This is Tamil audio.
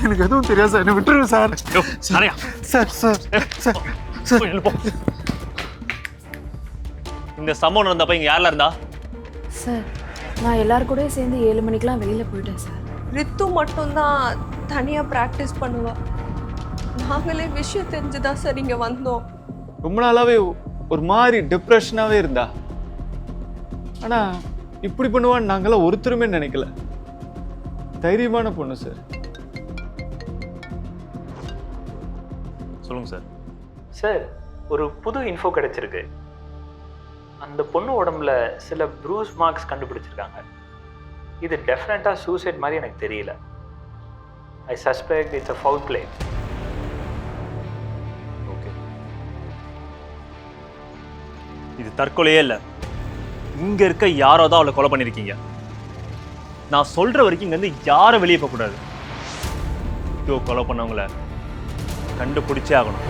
எனக்கு எதுவும் தெரியாது சார், என்ன விட்டுருங்க sir. Sir sir sir sir இந்த சம்பவம் நடந்தப்ப இங்க யாரெல்லாம் இருந்தா? சார் நான் எல்லாரும் கூடயும் சேர்ந்து 7 மணிக்கெலாம் வெளியில் போயிட்டேன் சார். ரித்து மட்டும்தான் தனியாக ப்ராக்டிஸ் பண்ணுவா. நாங்களே விஷயம் தெரிஞ்சுதான் சார் இங்கே வந்தோம். ரொம்ப நாளாவே ஒரு மாதிரி டிப்ரெஷனாகவே இருந்தா. ஆனால் இப்படி பண்ணுவான்னு நாங்களாம் ஒருத்தருமே நினைக்கல. தைரியமான பொண்ணு சார். சொல்லுங்க சார். சார், ஒரு புது இன்ஃபோ கிடைச்சிருக்கு. அந்த பொண்ணு உடம்புல சில ப்ரூஸ் மார்க்ஸ் கண்டுபிடிச்சிருக்காங்க. இது டெஃபினட்டாக சூசைட் மாதிரி எனக்கு தெரியல. ஐ suspect it's a foul play. Okay, இது தற்கொலையே இல்லை. இங்க இருக்க யாரோ தான் அவளை கொலை பண்ணிருக்கீங்க. நான் சொல்ற வரைக்கும் இங்க இருந்து யாரும் வெளியே போக கூடாது. கொலை பண்ணவங்கள கண்டுபிடிச்சே ஆகணும்.